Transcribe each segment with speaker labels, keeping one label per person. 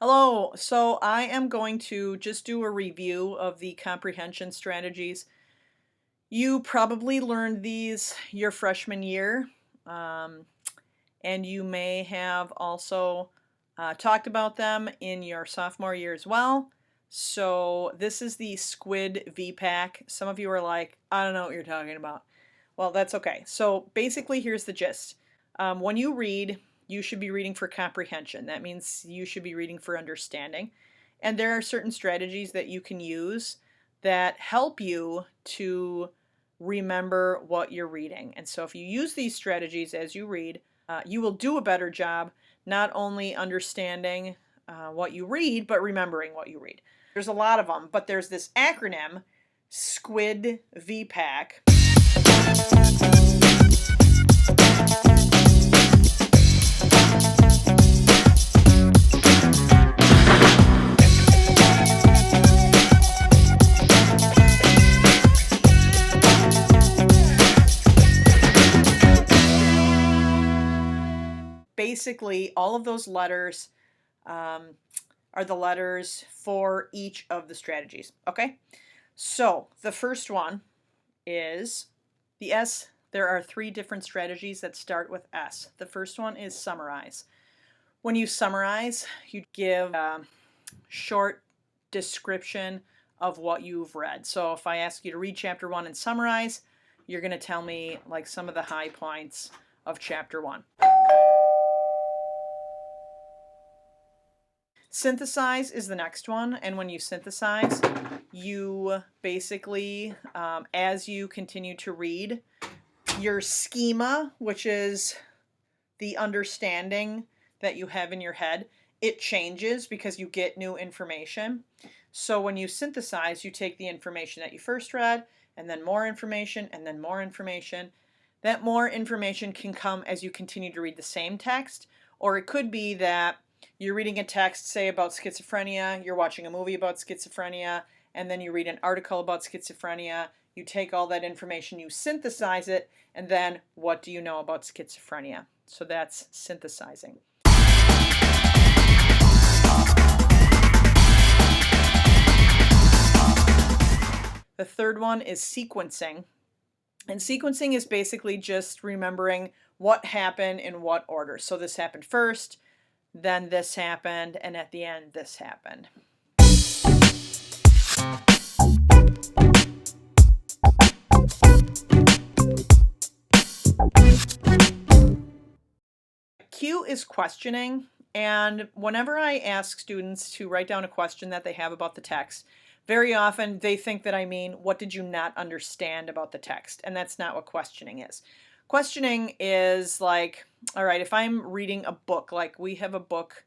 Speaker 1: Hello, so I am going to just do a review of the comprehension strategies. You probably learned these your freshman year, um, and you may have also talked about them in your sophomore year as well. So this is the SQuID VPAC. Some of you are like, I don't know what you're talking about. Well, that's okay. So basically, here's the gist. When you read, you should be reading for comprehension. That means you should be reading for understanding. And there are certain strategies that you can use that help you to remember what you're reading. And so if you use these strategies as you read, you will do a better job not only understanding what you read, but remembering what you read. There's a lot of them, but there's this acronym, SQuID VPAC. Basically, all of those letters are the letters for each of the strategies. Okay, so the first one is the S. There are 3 different strategies that start with S. The first one is summarize. When you summarize, you give a short description of what you've read. So if I ask you to read chapter 1 and summarize, you're going to tell me like some of the high points of chapter 1. Synthesize is the next one, and when you synthesize, you basically, as you continue to read, your schema, which is the understanding that you have in your head, it changes because you get new information. So when you synthesize, you take the information that you first read, and then more information, and then more information. That more information can come as you continue to read the same text, or it could be that you're reading a text, say, about schizophrenia, you're watching a movie about schizophrenia, and then you read an article about schizophrenia. You take all that information, you synthesize it, and then what do you know about schizophrenia? So that's synthesizing. The third one is sequencing. And sequencing is basically just remembering what happened in what order. So this happened first, then this happened, and at the end, this happened. Q is questioning, and whenever I ask students to write down a question that they have about the text, very often they think that I mean, what did you not understand about the text? And that's not what questioning is. Questioning is like, all right, if I'm reading a book, like we have a book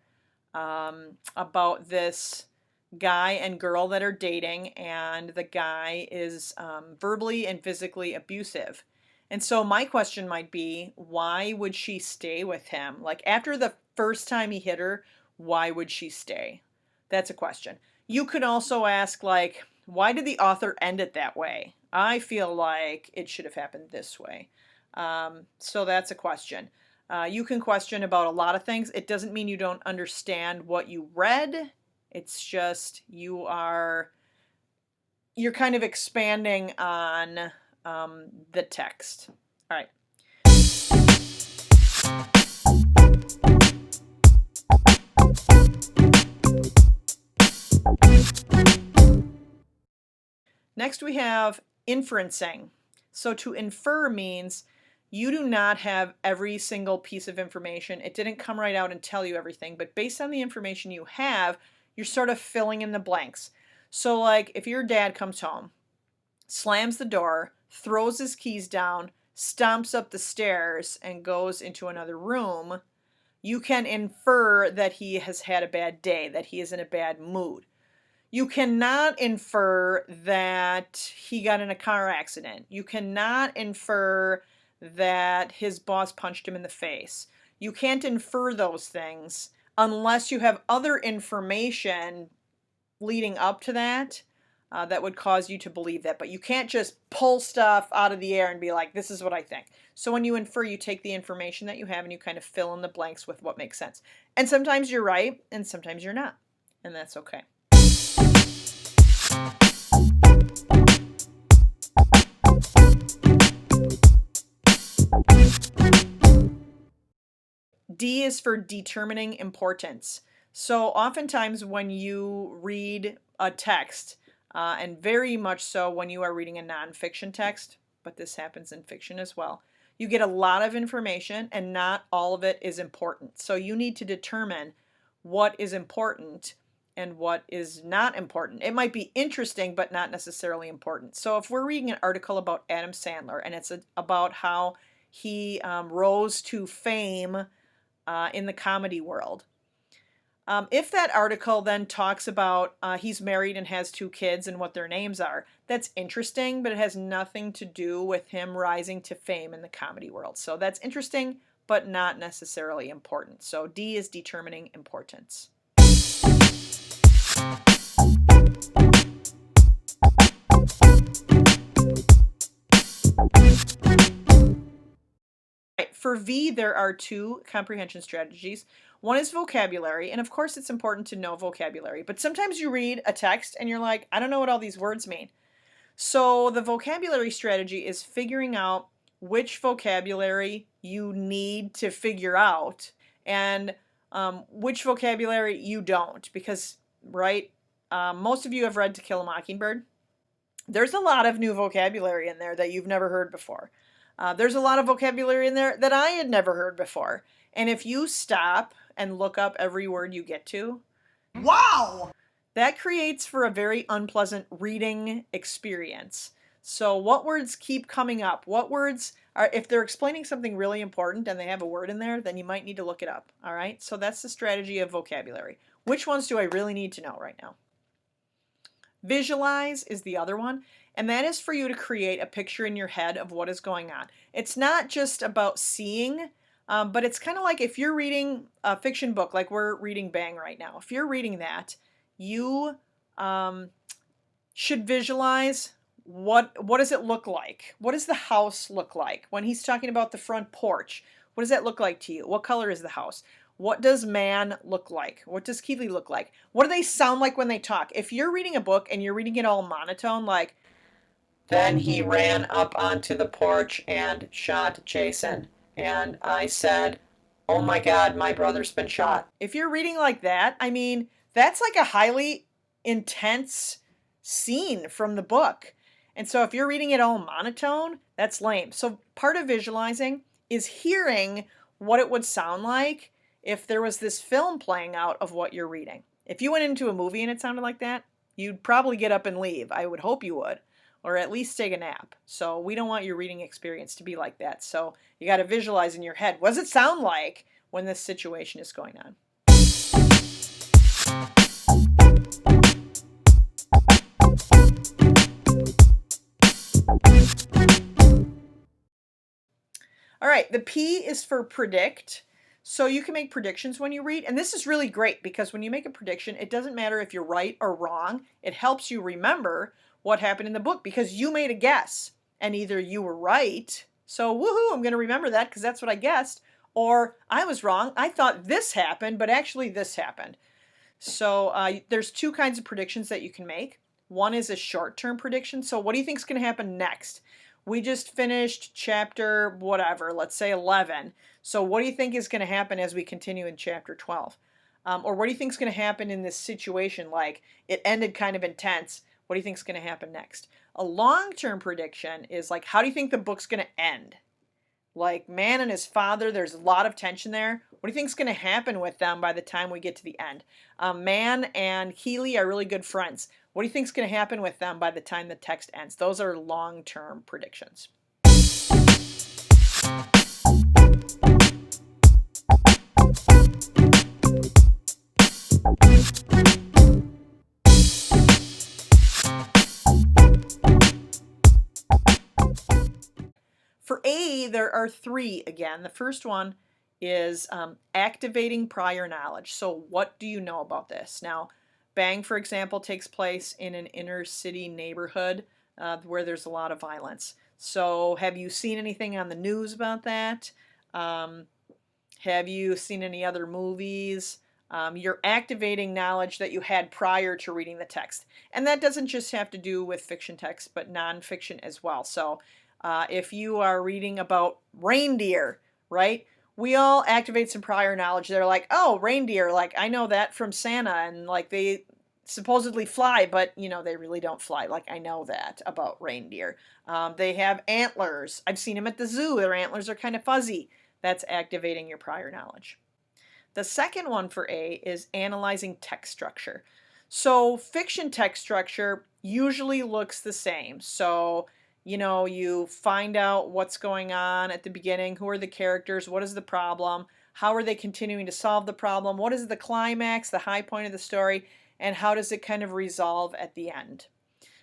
Speaker 1: about this guy and girl that are dating, and the guy is verbally and physically abusive. And so my question might be, why would she stay with him? Like after the first time he hit her, why would she stay? That's a question. You could also ask, like, why did the author end it that way? I feel like it should have happened this way. So that's a question. You can question about a lot of things. It doesn't mean you don't understand what you read. It's just you're kind of expanding on the text. All right. Next we have inferencing. So to infer means you do not have every single piece of information. It didn't come right out and tell you everything, but based on the information you have, you're sort of filling in the blanks. So like if your dad comes home, slams the door, throws his keys down, stomps up the stairs, and goes into another room, you can infer that he has had a bad day, that he is in a bad mood. You cannot infer that he got in a car accident. You cannot infer that his boss punched him in the face. You can't infer those things unless you have other information leading up to that that would cause you to believe that. But you can't just pull stuff out of the air and be like, this is what I think. So when you infer, you take the information that you have and you kind of fill in the blanks with what makes sense. And sometimes you're right, and sometimes you're not. and that's okay. D is for determining importance. So oftentimes when you read a text, and very much so when you are reading a nonfiction text, but this happens in fiction as well, you get a lot of information and not all of it is important. So you need to determine what is important and what is not important. It might be interesting, but not necessarily important. So if we're reading an article about Adam Sandler and it's about how he rose to fame in the comedy world. If that article then talks about he's married and has 2 kids and what their names are, that's interesting, but it has nothing to do with him rising to fame in the comedy world. So that's interesting, but not necessarily important. So D is determining importance. For V, there are 2 comprehension strategies. One is vocabulary, and of course it's important to know vocabulary, but sometimes you read a text and you're like, I don't know what all these words mean. So the vocabulary strategy is figuring out which vocabulary you need to figure out and which vocabulary you don't, because, right, most of you have read To Kill a Mockingbird. There's a lot of new vocabulary in there that you've never heard before. There's a lot of vocabulary in there that I had never heard before. And if you stop and look up every word you get to, wow, that creates for a very unpleasant reading experience. So what words keep coming up? What words are, if they're explaining something really important and they have a word in there, then you might need to look it up. All right. So that's the strategy of vocabulary. Which ones do I really need to know right now? Visualize is the other one, and that is for you to create a picture in your head of what is going on. It's not just about seeing, but it's kind of like if you're reading a fiction book, like we're reading Bang right now. If you're reading that, you should visualize what does it look like? What does the house look like? When he's talking about the front porch, what does that look like to you? What color is the house? What does man look like? What does Keeley look like? What do they sound like when they talk? If you're reading a book and you're reading it all monotone, like, then he ran up onto the porch and shot Jason. And I said, oh my God, my brother's been shot. If you're reading like that, I mean, that's like a highly intense scene from the book. And so if you're reading it all monotone, that's lame. So part of visualizing is hearing what it would sound like if there was this film playing out of what you're reading. If you went into a movie and it sounded like that, you'd probably get up and leave. I would hope you would, or at least take a nap. So we don't want your reading experience to be like that. So you got to visualize in your head, what does it sound like when this situation is going on? All right, the P is for predict. So you can make predictions when you read, and this is really great because when you make a prediction, it doesn't matter if you're right or wrong. It helps you remember what happened in the book because you made a guess, and either you were right, so woohoo, I'm going to remember that because that's what I guessed, or I was wrong, I thought this happened, but actually this happened. So there's 2 kinds of predictions that you can make. One is a short-term prediction, so what do you think is going to happen next? We just finished chapter whatever, let's say 11. So what do you think is going to happen as we continue in chapter 12? Or what do you think is going to happen in this situation? Like, it ended kind of intense. What do you think is going to happen next? A long-term prediction is like, how do you think the book's going to end? Like, man and his father, there's a lot of tension there. What do you think is going to happen with them by the time we get to the end? Man and Keeley are really good friends. What do you think is going to happen with them by the time the text ends? Those are long-term predictions. For A, there are 3 again. The first one is activating prior knowledge. So what do you know about this? Now, Bang, for example, takes place in an inner city neighborhood where there's a lot of violence. So have you seen anything on the news about that? Have you seen any other movies? You're activating knowledge that you had prior to reading the text. And that doesn't just have to do with fiction text, but nonfiction as well. So if you are reading about reindeer, right? We all activate some prior knowledge. They're like, oh, reindeer, like I know that from Santa, and like they supposedly fly, but you know, they really don't fly. Like I know that about reindeer. They have antlers. I've seen them at the zoo. Their antlers are kind of fuzzy. That's activating your prior knowledge. The second one for A is analyzing text structure. So fiction text structure usually looks the same. So, you know, you find out what's going on at the beginning, who are the characters, what is the problem, how are they continuing to solve the problem, what is the climax, the high point of the story, and how does it kind of resolve at the end.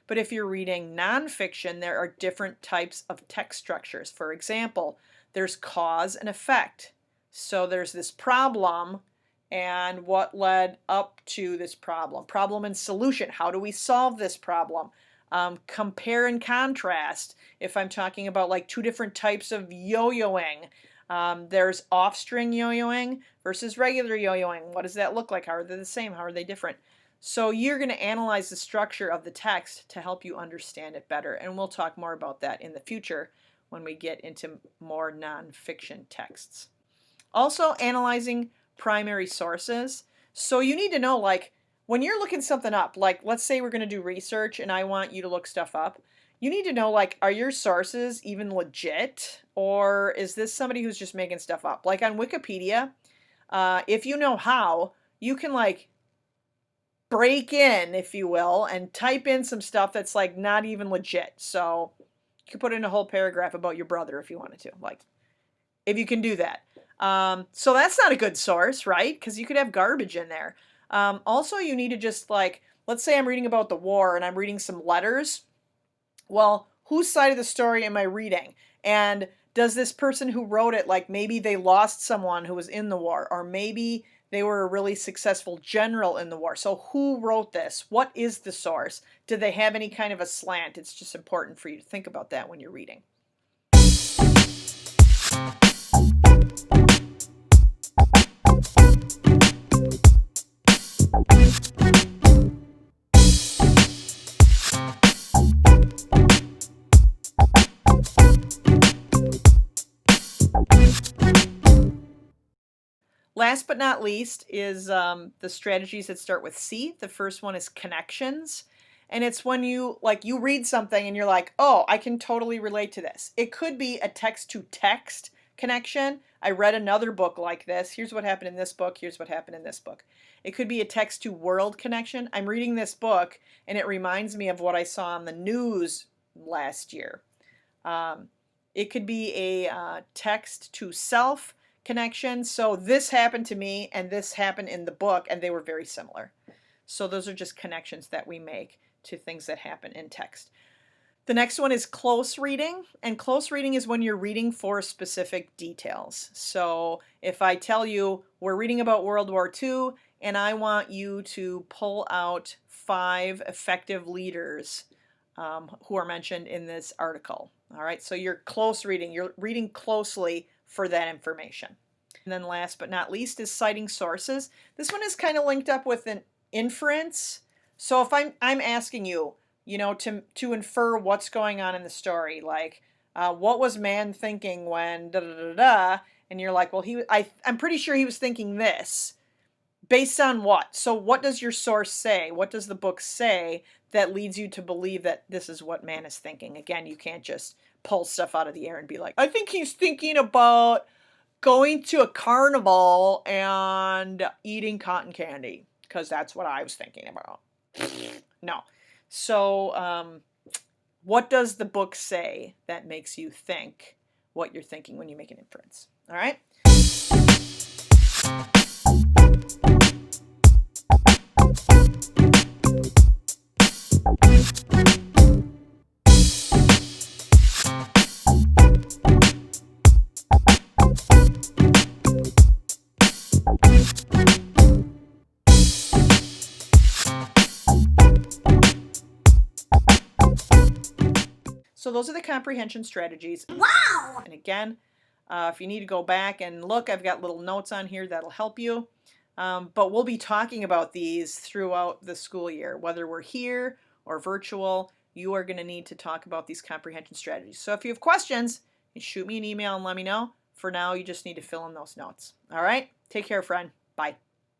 Speaker 1: But if you're reading nonfiction, there are different types of text structures. For example, there's cause and effect. So there's this problem and what led up to this problem. Problem and solution. How do we solve this problem? Compare and contrast. If I'm talking about like two different types of yo-yoing, there's off-string yo-yoing versus regular yo-yoing. What does that look like? How are they the same? How are they different? So you're going to analyze the structure of the text to help you understand it better. And we'll talk more about that in the future when we get into more nonfiction texts. Also, analyzing primary sources. So you need to know, like, when you're looking something up, like, let's say we're going to do research and I want you to look stuff up. You need to know, like, are your sources even legit? Or is this somebody who's just making stuff up? Like on Wikipedia, if you know how, you can, like, break in, if you will, and type in some stuff that's like not even legit. So you could put in a whole paragraph about your brother if you wanted to, like, if you can do that. So that's not a good source, right? Because you could have garbage in there. Also, you need to just, like, let's say I'm reading about the war and I'm reading some letters. Well, whose side of the story am I reading? And does this person who wrote it, like, maybe they lost someone who was in the war, or maybe they were a really successful general in the war. So who wrote this? What is the source? Do they have any kind of a slant? It's just important for you to think about that when you're reading. Last but not least is the strategies that start with C. The first one is connections. And it's when you, like, you read something and you're like, oh, I can totally relate to this. It could be a text-to-text connection. I read another book like this. Here's what happened in this book. Here's what happened in this book. It could be a text-to-world connection. I'm reading this book and it reminds me of what I saw on the news last year. It could be a text-to-self connection. So this happened to me and this happened in the book and they were very similar. So those are just connections that we make to things that happen in text. The next one is close reading, and close reading is when you're reading for specific details. So if I tell you we're reading about World War II and I want you to pull out 5 effective leaders who are mentioned in this article. All right, so you're close reading. You're reading closely for that information. And then last but not least is citing sources. This one is kind of linked up with an inference. So if I'm asking you, you know, to infer what's going on in the story, like what was man thinking when da da da da, and you're like, well, I'm pretty sure he was thinking this. Based on what? So what does your source say? What does the book say that leads you to believe that this is what man is thinking? Again, you can't just pull stuff out of the air and be like, I think he's thinking about going to a carnival and eating cotton candy, because that's what I was thinking about. No. So what does the book say that makes you think what you're thinking when you make an inference? All right? So those are the comprehension strategies.
Speaker 2: Wow!
Speaker 1: And again, if you need to go back and look, I've got little notes on here that'll help you. But we'll be talking about these throughout the school year, whether we're here or virtual. You are going to need to talk about these comprehension strategies. So if you have questions, you shoot me an email and let me know. For now, you just need to fill in those notes. All right? Take care, friend. Bye.